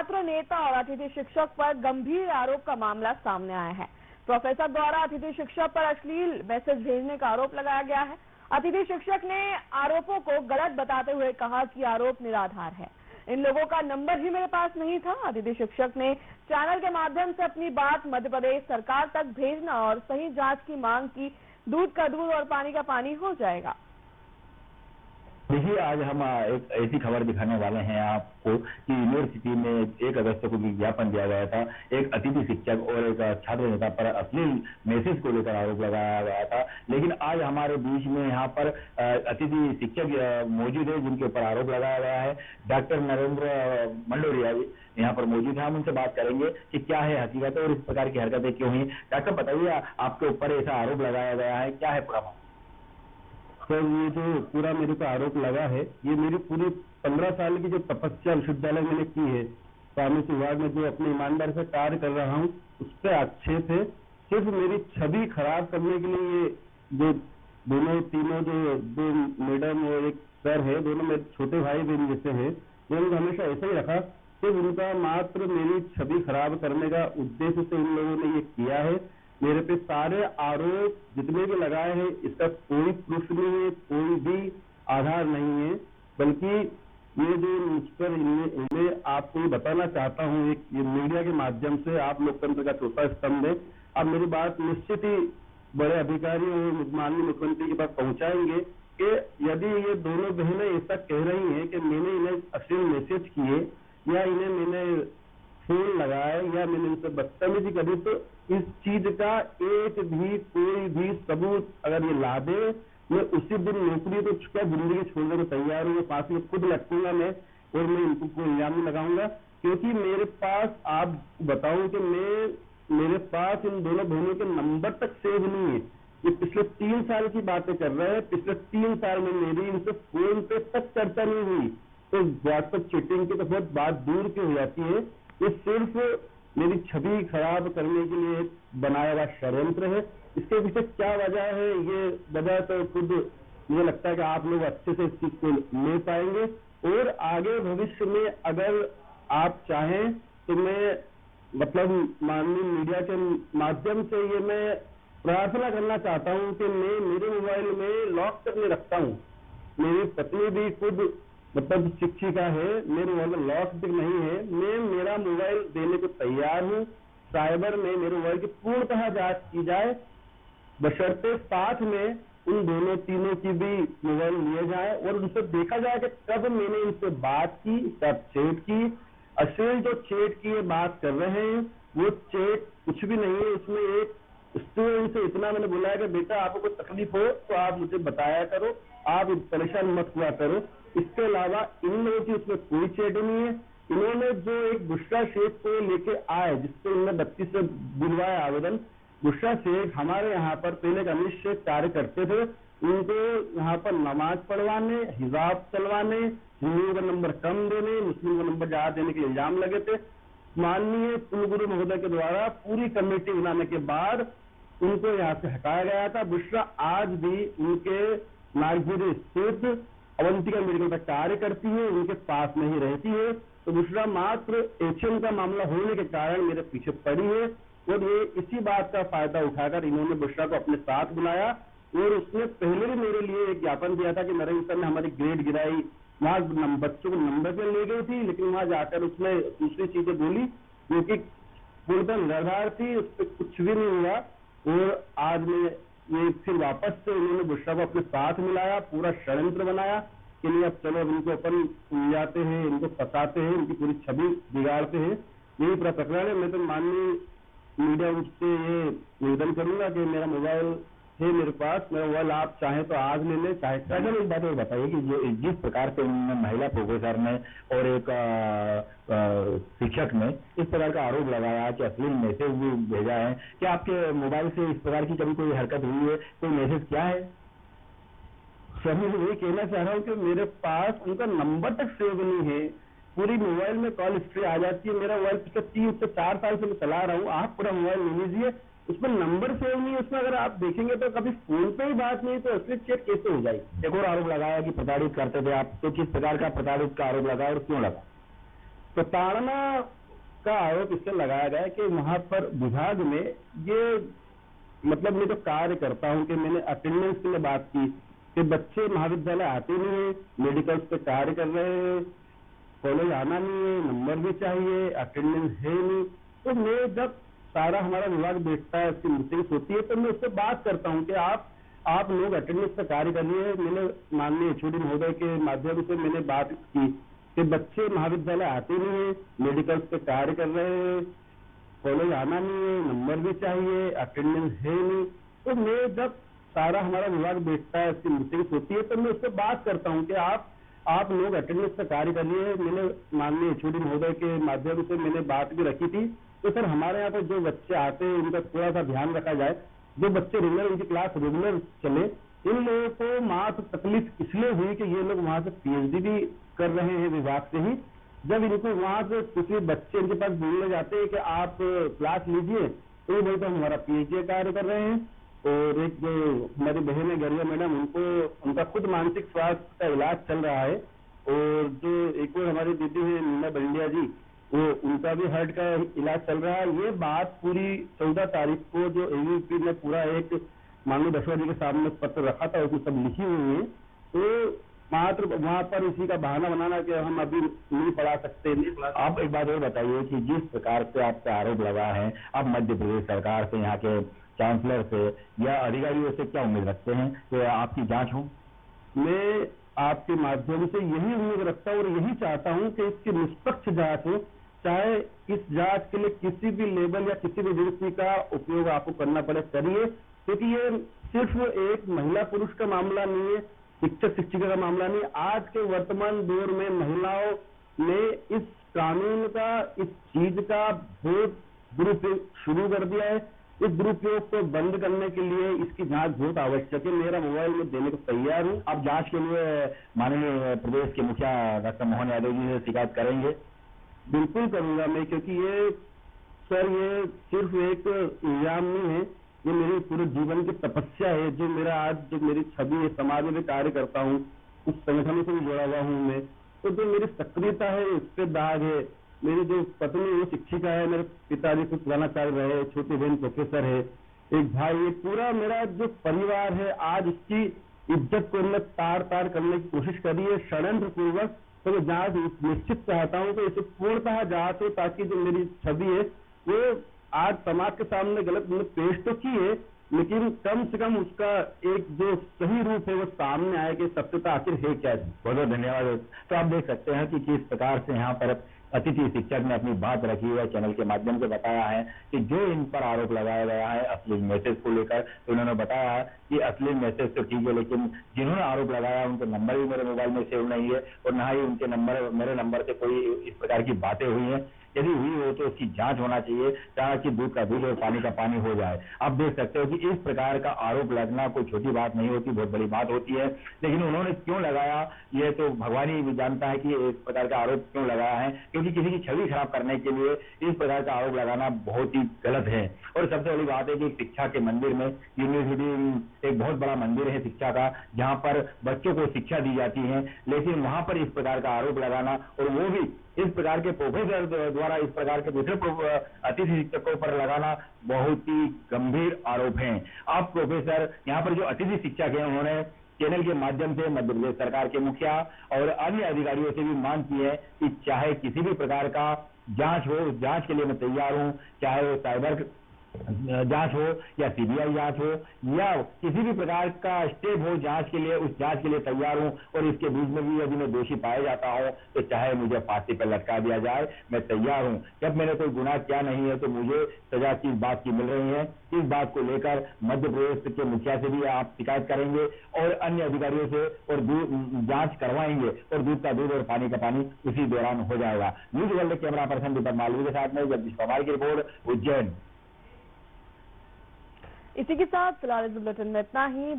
छात्र नेता और अतिथि शिक्षक पर गंभीर आरोप का मामला सामने आया है। प्रोफेसर द्वारा अतिथि शिक्षक पर अश्लील मैसेज भेजने का आरोप लगाया गया है। अतिथि शिक्षक ने आरोपों को गलत बताते हुए कहा कि आरोप निराधार है। इन लोगों का नंबर ही मेरे पास नहीं था। अतिथि शिक्षक ने चैनल के माध्यम से अपनी बात मध्य प्रदेश सरकार तक भेजना और सही जांच की मांग की। दूध का दूध और पानी का पानी हो जाएगा। देखिए, आज हम एक ऐसी खबर दिखाने वाले हैं आपको कि यूनिवर्सिटी में 1 अगस्त को विज्ञापन दिया गया था। एक अतिथि शिक्षक और एक छात्र नेता पर अश्लील मैसेज को लेकर आरोप लगाया गया था। लेकिन आज हमारे बीच में यहाँ पर अतिथि शिक्षक मौजूद है जिनके ऊपर आरोप लगाया गया है। डॉक्टर नरेंद्र मंडोरिया यहाँ पर मौजूद है। हम उनसे बात करेंगे कि क्या है हकीकत और इस प्रकार की हरकतें क्यों हुई। डॉक्टर, बताइए, आपके ऊपर ऐसा आरोप लगाया गया है, क्या है पूरा मामला? सर, ये जो पूरा मेरे को आरोप लगा है, ये मेरी पूरी 15 साल की जो तपस्या विश्वविद्यालय मैंने की है, फार्मेसी विभाग में जो अपने ईमानदारी से कार्य कर रहा हूँ, उस पर आक्षेप है। सिर्फ मेरी छवि खराब करने के लिए ये जो तीनों जो 2 मैडम और एक सर है, दोनों मेरे छोटे भाई बहन जैसे हैं, उन्होंने हमेशा ऐसा ही रखा। सिर्फ उनका मात्र मेरी छवि खराब करने का उद्देश्य से उन लोगों ने ये किया है। मेरे पे सारे आरोप जितने भी लगाए हैं, इसका कोई प्रूफ नहीं है, कोई भी आधार नहीं है। बल्कि ये जो मुझ पर इन्हें आपको ये बताना चाहता हूँ, एक ये मीडिया के माध्यम से, आप लोकतंत्र का चौथा स्तंभ है। आप मेरी बात निश्चित ही बड़े अधिकारी और माननीय मुख्यमंत्री के पास पहुंचाएंगे कि यदि ये दोनों बहनें ऐसा कह रही हैं कि मैंने इन्हें अश्लील मैसेज किए या इन्हें मैंने फोन लगाए या मैंने इनसे बदतमीजी करी, तो इस चीज का एक भी कोई भी सबूत अगर ये ला दे, मैं उसी दिन नौकरी तो क्या जिंदगी छोड़ने को तैयार हूँ। फांसी में खुद लटकूंगा मैं और मैं इनको कोई इल्जाम नहीं लगाऊंगा। क्योंकि मेरे पास, आप बताऊं कि मेरे पास इन दोनों बहनों के नंबर तक सेव नहीं है। ये पिछले 3 साल की बातें कर रहे हैं। पिछले 3 साल में मेरी इनसे फोन पे तक चर्चा नहीं हुई, तो व्हाट्सएप चैटिंग की तो बहुत बात दूर की हो जाती है। ये सिर्फ मेरी छवि खराब करने के लिए बनाया हुआ षड्यंत्र है। इसके पीछे क्या वजह है, ये वजह तो खुद मुझे लगता है कि आप लोग अच्छे से इस चीज को ले पाएंगे। और आगे भविष्य में अगर आप चाहें तो मैं माननीय मीडिया के माध्यम से ये मैं प्रार्थना करना चाहता हूं कि मैं मेरे मोबाइल में लॉक करके रखता हूं। मेरी पत्नी भी खुद शिक्षिका है, मेरे मोबाइल में लॉक भी नहीं है। मैं मेरा मोबाइल देने को तैयार हूँ। साइबर में मेरे मोबाइल की पूर्णतः जांच की जाए, बशर्ते साथ में उन दोनों तीनों की भी मोबाइल लिए जाए और उनसे देखा जाए कि कब मैंने इनसे बात की, कब चैट की। अश्लील जो चैट की ये बात कर रहे हैं, वो चैट कुछ भी नहीं है। उसमें एक स्टूडेंट से इतना मैंने बोला है कि बेटा, आपको कोई तकलीफ हो तो आप मुझे बताया करो, आप परेशान मत हुआ करो। इसके अलावा इन लोगों की उसमें कोई चैट नहीं है। इन्होंने जो एक बुशरा शेख को लेके आए, जिससे इन्होंने 32 से दिलवाया आवेदन। बुशरा शेख हमारे यहाँ पर पहले एक अनिश्चित कार्य करते थे। उनको यहाँ पर नमाज पढ़वाने, हिजाब चलवाने, हिंदुओं का नंबर कम देने, मुस्लिम का नंबर ज्यादा देने के इल्जाम लगे थे। माननीय कुलगुरु महोदय के द्वारा पूरी कमेटी बनाने के बाद उनको यहाँ से हटाया गया था। बुशरा आज भी उनके नागपुर स्थित अवंतिका मेडिकल का कार्य करती है, उनके पास में ही रहती है। तो बुशरा मात्र एचएम का मामला होने के कारण मेरे पीछे पड़ी है और ये इसी बात का फायदा उठाकर इन्होंने बुशरा को अपने साथ बुलाया। और उसने पहले भी मेरे लिए एक ज्ञापन दिया था कि नरेंद्र सर ने हमारी ग्रेड गिराई, वहां बच्चों को नंबर पे ले गई थी, लेकिन वहां जाकर उसने दूसरी चीजें बोली जो कि पूर्णतः निराधार थी, उस पर कुछ भी नहीं हुआ। और आज में ये फिर वापस से उन्होंने बुशरा को अपने साथ मिलाया, पूरा षड्यंत्र बनाया कि नहीं, अब चलो इनको अपन उलझाते हैं, इनको फंसाते हैं, इनकी पूरी छवि बिगाड़ते हैं। यही पूरा प्रकरण है। मैं तो माननीय मीडिया से ये निवेदन करूंगा कि मेरा मोबाइल है मेरे पास, मेरा मोबाइल आप चाहे तो आज ले ले, चाहे अगर एक बात और बताइए कि जिस प्रकार से महिला प्रोफेसर ने और एक शिक्षक ने इस प्रकार का आरोप लगाया कि अश्लील मैसेज भी भेजा है, क्या आपके मोबाइल से इस प्रकार की कभी कोई हरकत हुई है? कोई मैसेज क्या है? सर, मैं ये कहना चाह रहा हूँ कि मेरे पास उनका नंबर तक सेव नहीं है। पूरी मोबाइल में कॉल हिस्ट्री आ जाती है। मेरा मोबाइल पिछले 3 से 4 साल से मैं चला रहा हूँ। आप पूरा मोबाइल ले लीजिए, उसमें नंबर सेव नहीं है। उसमें अगर आप देखेंगे तो कभी फोन पे ही बात नहीं, तो असली चेक कैसे हो जाएगी? एक और आरोप लगाया कि प्रताड़ित करते थे आप, तो किस प्रकार का प्रताड़ित का आरोप लगा और क्यों लगा? प्रताड़ना का आरोप इससे लगाया गया है कि वहां पर विभाग में ये मतलब मैं जो कार्य करता हूं कि मैंने अटेंडेंस की बात की कि बच्चे महाविद्यालय आते नहीं है, मेडिकल्स पे कार्य कर रहे हैं, कॉलेज आना नहीं है, नंबर भी चाहिए, अटेंडेंस है नहीं। तो मैं जब सारा हमारा विभाग देखता है, उसकी मीटिंग्स होती है, तो मैं उससे बात करता हूं कि आप लोग अटेंडेंस पे कार्य करिए। मैंने माननीय एचओडी महोदय के माध्यम से मैंने बात की कि बच्चे महाविद्यालय आते नहीं है, मेडिकल्स पे कार्य कर रहे हैं, कॉलेज आना नहीं है, नंबर भी चाहिए, अटेंडेंस है नहीं। तो मैं जब सारा हमारा विभाग देखता है, उसकी मीटिंग्स होती है, तो मैं उससे बात करता हूं कि आप लोग अटेंडेंस पे कार्य करिए। मैंने माननीय एचओडी महोदय के माध्यम से मैंने बात भी रखी थी। तो सर हमारे यहाँ पर जो बच्चे आते हैं उनका थोड़ा सा ध्यान रखा जाए, जो बच्चे रेगुलर उनकी क्लास रेगुलर चले। इन लोगों को मात्र तकलीफ इसलिए हुई कि ये लोग वहां से पीएचडी भी कर रहे हैं विभाग से ही। जब इनको वहां से किसी बच्चे इनके पास बोलने जाते हैं कि आप क्लास लीजिए, तो ये बोलते हम हमारा पीएचडी कार्य कर रहे हैं। और एक जो हमारी बहन है गरिया मैडम, उनका खुद मानसिक स्वास्थ्य का इलाज चल रहा है। और जो एक और हमारी दीदी है नीना बंडिया जी, वो उनका भी हार्ट का इलाज चल रहा है। ये बात पूरी 14 तारीख को जो एबीवीपी ने पूरा एक माननीय दशवा जी के सामने पत्र रखा था, उसमें सब लिखी हुई है। तो मात्र वहां पर इसी का बहाना बनाना कि हम अभी नहीं पढ़ा सकते, नहीं पढ़ा। आप एक बात और बताइए कि जिस प्रकार से आपका आरोप लगा है, आप मध्य प्रदेश सरकार से, यहाँ के चांसलर से या अधिकारियों से क्या उम्मीद रखते हैं कि आपकी जांच हो? मैं आपके माध्यम से यही उम्मीद रखता हूँ और यही चाहता हूँ कि इसकी निष्पक्ष जांच हो। चाहे इस जांच के लिए किसी भी लेवल या किसी भी एजेंसी का उपयोग आपको करना पड़े, करिए। क्योंकि ये सिर्फ एक महिला पुरुष का मामला नहीं है, शिक्षक शिक्षिका का मामला नहीं। आज के वर्तमान दौर में महिलाओं ने इस कानून का, इस चीज का बहुत दुरुपयोग शुरू कर दिया है। इस दुरुपयोग को बंद करने के लिए इसकी जांच बहुत आवश्यक है। मेरा मोबाइल में देने को तैयार हूँ। आप जांच के लिए माननीय प्रदेश के मुखिया डॉक्टर मोहन यादव जी से शिकायत करेंगे? बिल्कुल करूंगा मैं, क्योंकि ये सिर्फ एक इल्जाम नहीं है, ये मेरी पूरे जीवन की तपस्या है। जो मेरी छवि है, समाज में कार्य करता हूँ, उस संगठन से भी जुड़ा हुआ हूँ मैं। तो जो मेरी सक्रियता है उस पर दाग है। मेरी जो पत्नी वो शिक्षिका है, मेरे पिताजी कुछ प्रधानाचार्य रहे, छोटी बहन प्रोफेसर है, एक भाई, ये पूरा मेरा जो परिवार है, आज इसकी इज्जत को हमने तार तार करने की कोशिश करी है षड्यंत्र पूर्वक। तो मैं जांच निश्चित चाहता हूँ कि इसे पूर्णतः जांच हो, ताकि जो मेरी छवि है वो आज समाज के सामने गलत पेश तो की है, लेकिन कम से कम उसका एक जो सही रूप है वो सामने आए कि सत्यता आखिर है क्या। बहुत बहुत धन्यवाद। तो आप देख सकते हैं कि किस प्रकार से यहाँ पर अतिथि शिक्षक ने अपनी बात रखी है, चैनल के माध्यम से बताया है कि जो इन पर आरोप लगाया गया है अश्लील मैसेज को लेकर, तो उन्होंने बताया कि अश्लील मैसेज तो ठीक है, लेकिन जिन्होंने आरोप लगाया उनके नंबर भी मेरे मोबाइल में सेव नहीं है और ना ही उनके नंबर, मेरे नंबर से कोई इस प्रकार की बातें हुई हैं। यदि हुई हो तो उसकी जांच होना चाहिए, ताकि दूध का दूध और पानी का पानी हो जाए। आप देख सकते हो कि इस प्रकार का आरोप लगना कोई छोटी बात नहीं होती, बहुत बड़ी बात होती है। लेकिन उन्होंने क्यों लगाया, ये तो भगवान ही जानता है कि इस प्रकार का आरोप क्यों लगाया है, क्योंकि किसी की छवि खराब करने के लिए इस प्रकार का आरोप लगाना बहुत ही गलत है। और सबसे बड़ी बात है कि शिक्षा के मंदिर में, यूनिवर्सिटी एक बहुत बड़ा मंदिर है शिक्षा का, जहाँ पर बच्चों को शिक्षा दी जाती है, लेकिन वहां पर इस प्रकार का आरोप लगाना, और वो भी इस प्रकार के प्रोफेसर द्वारा इस प्रकार के दूसरे अतिथि शिक्षकों पर लगाना बहुत ही गंभीर आरोप है। अब प्रोफेसर, यहाँ पर जो अतिथि शिक्षक है, उन्होंने चैनल के माध्यम से मध्य प्रदेश सरकार के मुखिया और अन्य अधिकारियों से भी मांग की है कि चाहे किसी भी प्रकार का जांच हो, उस जांच के लिए मैं तैयार हूं, चाहे वो साइबर जांच हो या सीबीआई जांच हो या किसी भी प्रकार का स्टेप हो जांच के लिए, उस जांच के लिए तैयार हूं। और इसके बीच में भी यदि मैं दोषी पाया जाता हूं तो चाहे मुझे फांसी पर लटका दिया जाए, मैं तैयार हूं। जब मैंने कोई गुनाह किया नहीं है तो मुझे सजा किस बात की मिल रही है, इस बात को लेकर मध्य प्रदेश के मुखिया से भी आप शिकायत करेंगे और अन्य अधिकारियों से, और जांच करवाएंगे, और दूध का दूध और पानी का पानी उसी दौरान हो जाएगा। न्यूज वर्ल्ड कैमरा पर्सन दीपक मालवी के साथ में जगदीश कुमार की रिपोर्ट, उज्जैन। इसी के साथ फिलहाल इस बुलेटिन में इतना ही।